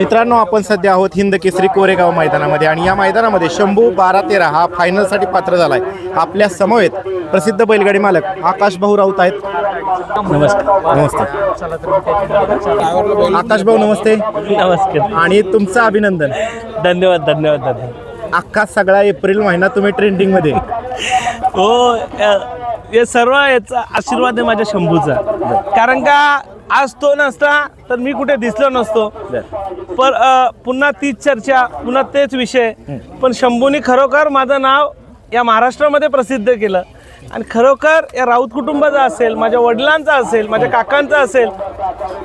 मित्रांनो, आपण सध्या आहोत हिंद केसरी कोरेगाव मैदानामध्ये आणि या मैदानामध्ये शंभू 12-13 हा फायनलसाठी पात्र झालाय। आपल्या समवेत प्रसिद्ध बैलगाडी मालक आकाश भाऊ राऊत आहेत। नमस्कार। नमस्ते आकाश भाऊ, नमस्ते। नमस्कार आणि तुमचं अभिनंदन। धन्यवाद धन्यवाद धन्यवाद। अख्खा सगळा एप्रिल महिना तुम्ही ट्रेंडिंग मध्ये। हो, हे सर्व याचा आशीर्वाद आहे माझ्या शंभूचा, कारण का आज तो नसता तर मी कुठे दिसलो नसतो। पण पुन्हा तीच चर्चा, पुन्हा तेच विषय, पण शंभूनी खरोखर माझं नाव या महाराष्ट्रामध्ये प्रसिद्ध केलं। आणि खरोखर या राऊत कुटुंबाचा असेल, माझ्या वडिलांचा असेल, माझ्या काकांचा असेल,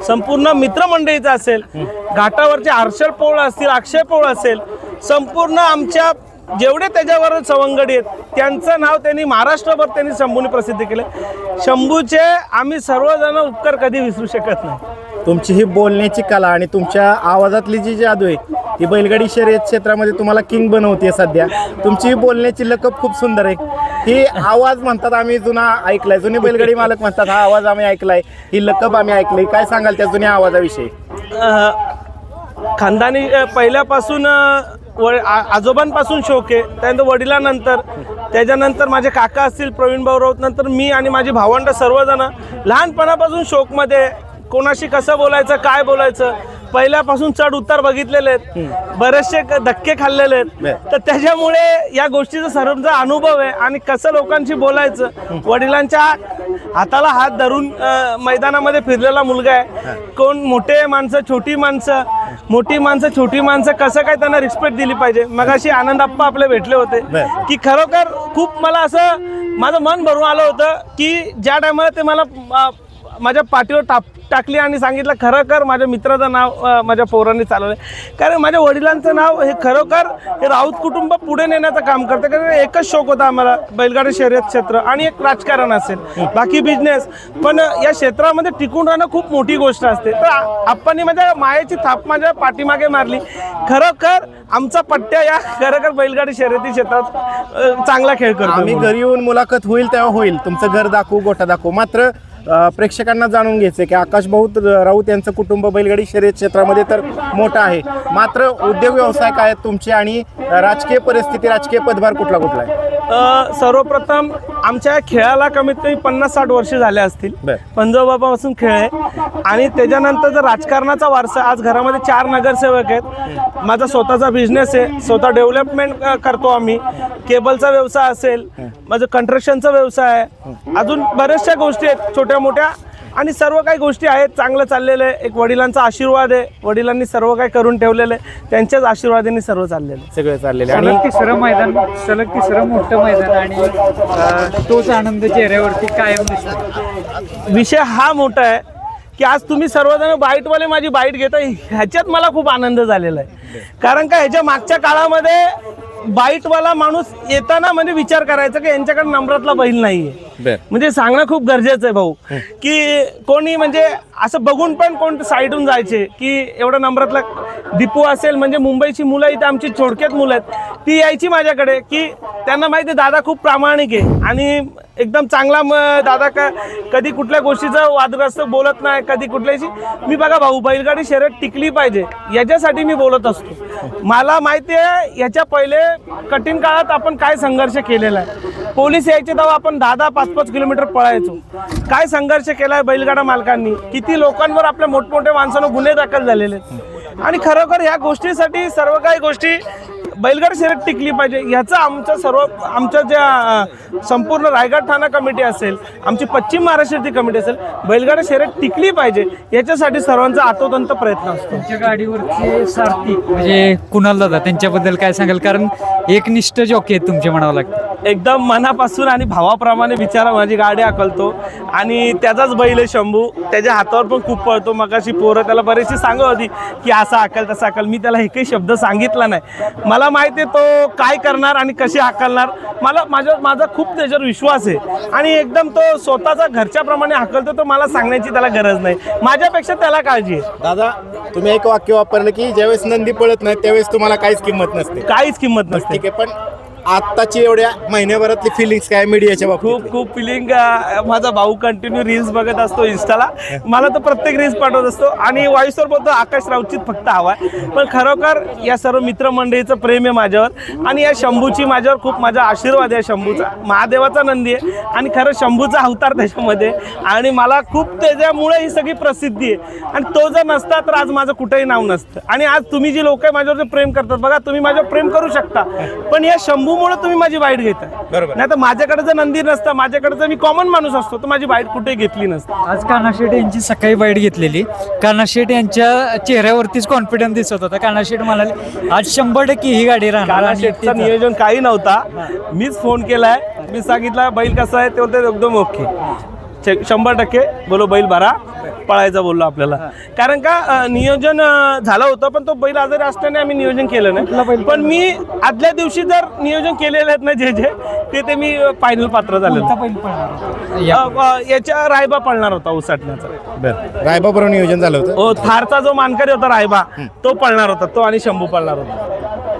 संपूर्ण मित्रमंडळीचा असेल, घाटावरचे हर्षल पोळ असतील, अक्षय पोळ असेल, संपूर्ण आमच्या जेवढे त्याच्यावर सवंगडी आहेत त्यांचं नाव त्यांनी महाराष्ट्रभर त्यांनी शंभूने प्रसिद्ध केलं। शंभूचे आम्ही सर्वजण उपकार कधी विसरू शकत नाही। तुमची ही बोलण्याची कला आणि तुमच्या आवाजातली जी जादू आहे ती बैलगाडी शर्यत क्षेत्रामध्ये तुम्हाला किंग बनवते। सध्या तुमची ही बोलण्याची लकब खूप सुंदर आहे। ही आवाज म्हणतात आम्ही जुना ऐकलाय, जुनी बैलगाडी मालक म्हणतात हा आवाज आम्ही ऐकलाय, ही लकब आम्ही ऐकली। काय सांगाल त्या जुन्या आवाजाविषयी? खानदानी पहिल्यापासून आजोबांपासून शौक आहे, त्यानंतर वडिलांनंतर, त्याच्यानंतर माझे काका असतील प्रवीण भाऊ राऊत, नंतर मी आणि माझी भावंड सर्वजण लहानपणापासून शौकमध्ये कोणाशी कसं बोलायचं, काय बोलायचं, पहिल्यापासून चढ उतार बघितलेले आहेत, बरेचसे धक्के खाल्लेले आहेत। तर त्याच्यामुळे या गोष्टीचा सर्वांचा अनुभव आहे आणि कसं लोकांशी बोलायचं। वडिलांच्या हाताला हात धरून मैदानामध्ये फिरलेला मुलगा आहे। कोण मोठे माणसं, छोटी माणसं, मोठी माणसं, छोटी माणसं, कसं काय त्यांना रिस्पेक्ट दिली पाहिजे। मगाशी आनंद आप्पा आपले भेटले होते की खरोखर खूप मला असं माझं मन भरून आलं होतं की ज्या टायमाला ते मला माझ्या पाठीवर टाकली आणि सांगितलं खरोखर माझ्या मित्राचं नाव माझ्या पोरांनी चालवलं। कारण माझ्या वडिलांचं नाव हे खरोखर हे राऊत कुटुंब पुढे नेण्याचं काम करतं। कारण एकच शौक होता आम्हाला, बैलगाडी शर्यत क्षेत्र आणि एक राजकारण असेल, बाकी बिझनेस, पण या क्षेत्रामध्ये टिकून राहणं खूप मोठी गोष्ट असते। तर आप्पांनी माझ्या मायेची थाप माझ्या पाठीमागे मारली। खरोखर आमचा पट्ट्या या खरोखर बैलगाडी शर्यती क्षेत्रात चांगला खेळ करतो। आम्ही घरी येऊन मुलाखत होईल तेव्हा होईल, तुमचं घर दाखवू, गोठा दाखवू, मात्र प्रेक्षकांना जाणून घ्यायचं की आकाश भाऊ राऊत यांचं कुटुंब बैलगाडी शर्यत क्षेत्रामध्ये तर मोठं आहे, मात्र उद्योग व्यवसाय काय आहेत तुमचे आणि राजकीय परिस्थिती, राजकीय पदभार कुठला कुठला आहे? सर्वप्रथम आमच्या खेळाला कमीत कमी 50-60 वर्ष झाले असतील, पंजोबापासून खेळ आहे। आणि त्याच्यानंतर जर राजकारणाचा वारसा, आज घरामध्ये 4 नगरसेवक आहेत, माझा स्वतःचा बिझनेस आहे, स्वतः डेव्हलपमेंट करतो आम्ही, केबलचा व्यवसाय असेल, माझं कंस्ट्रक्शनचा व्यवसाय आहे, अजून बऱ्याचशा गोष्टी आहेत छोट्या मोठ्या, आणि सर्व काही गोष्टी आहेत, चांगलं चाललेलं आहे। एक वडिलांचा आशीर्वाद आहे, वडिलांनी सर्व काही करून ठेवलेलं आहे, त्यांच्याच आशीर्वादाने सर्व चाललेलं आहे, सगळं चाललेलं आहे। सलग तिसरं मोठं मैदान आणि तोच आनंद चेहऱ्यावरती कायम दिसतो। विषय हा मोठा आहे की आज तुम्ही सर्वजण बाईटवाले माझी बाईट घेता, ह्याच्यात मला खूप आनंद झालेला आहे। कारण का ह्याच्या मागच्या काळामध्ये बाईटवाला माणूस येताना म्हणजे विचार करायचा की यांच्याकडे नंबरातला बैल नाहीये, म्हणजे सांगणं खूप गरजेचं आहे भाऊ, की कोणी म्हणजे असं बघून पण कोण साईडून जायचे की एवढा नंबरातला दीपू असेल, म्हणजे मुंबईची मुलं इथे आमची छोडक्यात मुलं आहेत, ती यायची माझ्याकडे की त्यांना माहिती आहे दादा खूप प्रामाणिक आहे आणि एकदम चांगला दादा कधी कुठल्या गोष्टीचं वादग्रस्त बोलत नाही, कधी कुठल्याशी। मी बघा भाऊ, बैलगाडी शर्यत टिकली पाहिजे याच्यासाठी मी बोलत असतो। मला माहिती आहे याच्या पहिले कठीण काळात आपण काय संघर्ष केलेला आहे। पोलीस यायचे तेव्हा आपण 10-10, 5-5 किलोमीटर पळायचो। काय संघर्ष केलाय बैलगाडा मालकांनी, किती लोकांवर आपल्या मोठमोठ्या माणसांना गुन्हे दाखल झालेले आहेत। आणि खरोखर ह्या गोष्टीसाठी सर्व काही गोष्टी बैलगाडी शर्यत टिकली पाहिजे ह्याचा आमच्या ज्या संपूर्ण रायगड ठाणा कमिटी असेल, आमची पश्चिम महाराष्ट्राची कमिटी असेल, बैलगाडी शर्यत टिकली पाहिजे याच्यासाठी सर्वांचा आतोतंत प्रयत्न असतो। तुमच्या गाडीवरचे सारथी म्हणजे कुणाल दादा, त्यांच्याबद्दल काय सांगाल? कारण एकनिष्ठ जॉकी आहेत तुमचे म्हणावं लागतं। एकदम मनापासून आणि भावाप्रमाणे विचारा माझी गाडी हाकलतो आणि त्याचाच बैल आहे शंभू, त्याच्या हातावर पण खूप पळतो। मगाशी पोरं त्याला बरेचशी सांगत होती की असा हाकल तसा हाकल, मी त्याला एकही शब्द सांगितला नाही। मला माहिती आहे तो काय करणार आणि कशी हाकलणार, माझा खूप त्याच्यावर विश्वास आहे आणि एकदम तो स्वतःचा घरच्याप्रमाणे हाकलतो, तो मला सांगण्याची त्याला गरज नाही, माझ्यापेक्षा त्याला काळजी आहे। दादा, तुम्ही एक वाक्य वापरलं की ज्यावेळेस नंदी पळत नाही त्यावेळेस तुम्हाला काहीच किंमत नसते, काहीच किंमत नसते। ठीक आहे, पण आत्ताची एवढ्या महिन्याभरातली फिलिंग्स काय मीडियाच्या बाबतीत? खूप खूप फिलिंग. माझा भाऊ कंटिन्यू रील्स बघत असतो इंस्टाला. मला तर प्रत्येक रील्स पाठवत असतो आणि व्हॉइसवर बोलतो आकाश राऊतचीच फक्त हवा आहे. पण खरोखर या सर्व मित्रमंडळीचं प्रेम आहे माझ्यावर आणि या शंभूची माझ्यावर खूप माझा आशीर्वाद आहे. शंभूचा महादेवाचा नंदी आहे आणि खरं शंभूचा अवतार त्याच्यामध्ये. आणि मला खूप त्याच्यामुळे ही सगळी प्रसिद्धी आहे. आणि तो जर नसता तर आज माझं कुठेही नाव नसतं. आणि आज तुम्ही जी लोक माझ्यावर जे प्रेम करतात बघा, तुम्ही माझ्यावर प्रेम करू शकता पण या शंभूमुळे तुम्ही माझी बाईट घेता. बरोबर. नाही तर माझ्याकडे जर नंदी नसता, माझ्याकडे जर मी कॉमन माणूस असतो तर माझी बाईट कुठे घेतली नसती. आज कानाशेठ यांची सकाळी बाईट घेतलेली. कानाशेठ यांच्या चेहऱ्यावरतीच कॉन्फिडन्स दिसत होता. कानाशेठ म्हणाले आज 100% ही गाडी राहणार. आणि कानाशेठचं तीच- नियोजन काही नव्हता. मीच फोन केलाय, मी सांगितलं बैल कसा आहे ते बोलते एकदम ओके. 100% बोलो बैल भरा, पळायचा बोललो आपल्याला. कारण का नियोजन झालं होतं पण तो बैल आजारी असल्याने आम्ही नियोजन केलं नाही. पण मी आदल्या दिवशी जर नियोजन केलेले आहेत ना जे मी फायनल पात्र झालेलं. कोणता बैल पळणार होता? याच्या रायबा पळणार होता उसाटण्याचा. बरं, रायबाबरोबर नियोजन झालं होतं. हो, थारचा जो मानकरी होता रायबा तो पळणार होता, तो आणि शंभू पळणार होता.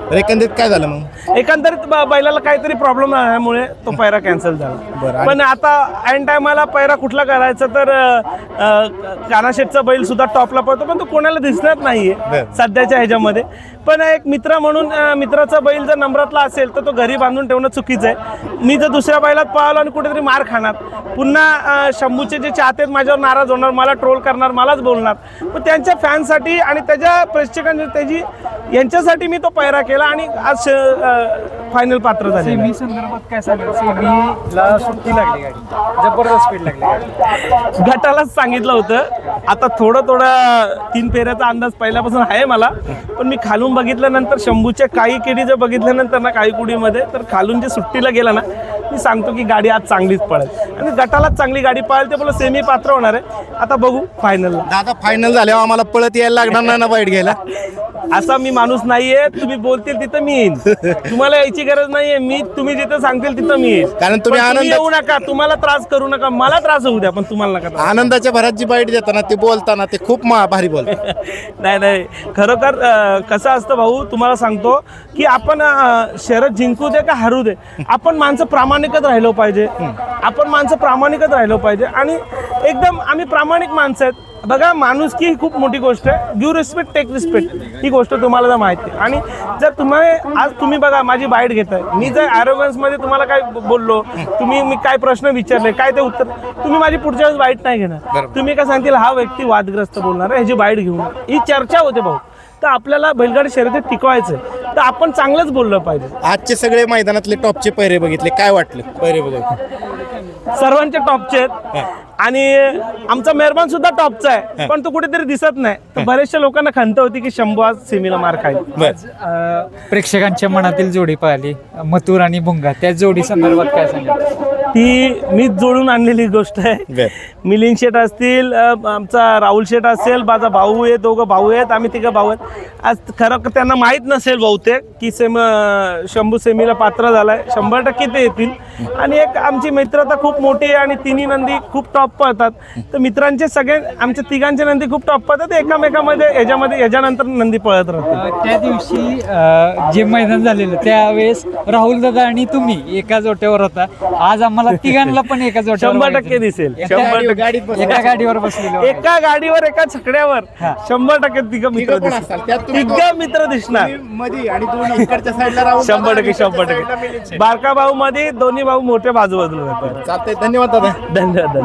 तर एकंदरीत काय झालं मग? एकंदरीत बैलाला काहीतरी प्रॉब्लेम झाल्यामुळे तो पैरा कॅन्सल झाला. बरं, आणि- पण आता ऐन टायमाला पैरा कुठला करायचा तर कानाशेठचा बैल सुद्धा टॉपला पळतो पण तो कोणाला दिसणार नाहीये बरं. सध्याच्या ह्याच्यामध्ये. पण एक मित्र म्हणून मित्राचा बैल जर नंबरातला असेल तर तो घरी बांधून ठेवणं चुकीचं आहे. मी जर दुसऱ्या बैलात पळालो आणि कुठेतरी मार खाणार, पुन्हा शंभूचे जे चाहते आहेत माझ्यावर नाराज होणार, मला ट्रोल करणार, मलाच बोलणार. पण त्यांच्या फॅनसाठी आणि त्याच्या प्रेक्षकांची त्याची यांच्यासाठी मी तो पैरा केला आणि आज फायनल पात्र झाले. सेमी संदर्भात काय सांगाल? सेमीला सुट्टी लागली गाडी, जबरदस्त स्पीड लागली गाडी. गटालाच सांगितलं होतं. आता थोडं 3 फेऱ्याचा अंदाज पहिल्यापासून आहे मला. पण मी खालून बघितल्यानंतर शंभूच्या काही केडी जर बघितल्यानंतर ना काही कुडीमध्ये तर खालून जे सुट्टीला गेला ना मी सांगतो की गाडी आज चांगलीच पळेल आणि गटालाच चांगली गाडी पळेल. ते बोला सेमी पात्र होणार आहे. आता बघू फायनलला. दादा फायनल झाल्यावर आम्हाला पळत यायला लागणार नाही ना बाईट घ्यायला? असा मी माणूस नाहीये. तुम्ही बोलतील तिथं मी येईन. तुम्हाला यायची गरज नाहीये. तुम्ही जिथं सांगतील तिथं मी येईन. कारण तुम्ही पण आनंद- येऊ नका, तुम्हाला त्रास करू नका. मला त्रास होऊ द्या पण तुम्हाला नका त्रास. आनंदाच्या भरात जी बाईट देताना ते बोलताना ते खूप भारी बोलतात. नाही खरोखर कसं असतं भाऊ, तुम्हाला सांगतो की आपण शर्यत जिंकू दे का हरू दे, आपण माणसं प्रामाणिकच राहिलो पाहिजे. आणि एकदम आम्ही प्रामाणिक माणसं आहेत. बघा, माणुसकी ही खूप मोठी गोष्ट आहे. गिव्ह रिस्पेक्ट टेक रिस्पेक्ट ही गोष्ट तुम्हाला जर माहिती आहे. आणि जर आज तुम्ही बघा माझी बाईट घेताय, मी जर ॲरोगन्समध्ये तुम्हाला काय बोललो, मी काय प्रश्न विचारले, काय ते उत्तर, तुम्ही माझी पुढच्या वेळेस बाईट नाही घेणार. तुम्ही काय सांगतील हा व्यक्ती वादग्रस्त बोलणार आहे, ह्याची बाईट घेऊन ही चर्चा होते भाऊ. तर आपल्याला बैलगाडी शर्यतीत टिकवायचं तर आपण चांगलंच बोललं पाहिजे. आजचे सगळे मैदानातले टॉपचे पैरे बघितले, काय वाटलं पैरे बघून? सर्वांचे टॉपचे आहेत आणि आमचा मेहरबान सुद्धा टॉपचा आहे. पण तो कुठेतरी दिसत नाही. तर बऱ्याचशा लोकांना खंत होती की शंभू आज सेमीला मार खाईल. प्रेक्षकांच्या मनातील जोडी पाहिली, मथुर आणि भुंगा, त्या जोडी संदर्भात काय सांगाल? ती मीच जोडून आणलेली गोष्ट आहे. मिलिंद शेठ असतील, आमचा राहुल शेठ असेल, माझा भाऊ आहे, 2 भाऊ आहेत, आम्ही 3 भाऊ आहेत. आज खरं त्यांना माहीत नसेल बहुतेक की शंभू सेमीला पात्र झालाय. 100% ते येतील. आणि एक आमची मित्रता खूप मोठी आहे आणि तिन्ही नंदी खूप टॉप पळतात. तर मित्रांचे सगळे आमच्या तिघांचे नंदी खूप टॉप पळतात. एकामेकामध्ये याच्यानंतर नंदी पळत राहतात. त्या दिवशी जे मैदान झालेलं त्यावेळेस राहुल दादा आणि तुम्ही एका जोट्यावर होता. आज आम्हाला तिघांना पण एका जोट्यावर 100% दिसेल. 100% एका गाडीवर बसलेलो. एका गाडीवर एका छकड्यावर 100% तिघ मित्र मित्र दिसणार. मध्ये आणि दोन इकडच्या साईडला राहून 100% बारका भाऊ मध्ये दोन्ही भाऊ मोठे बाजू बाजूला जातात. चालतंय. धन्यवाद दादा. धन्यवाद.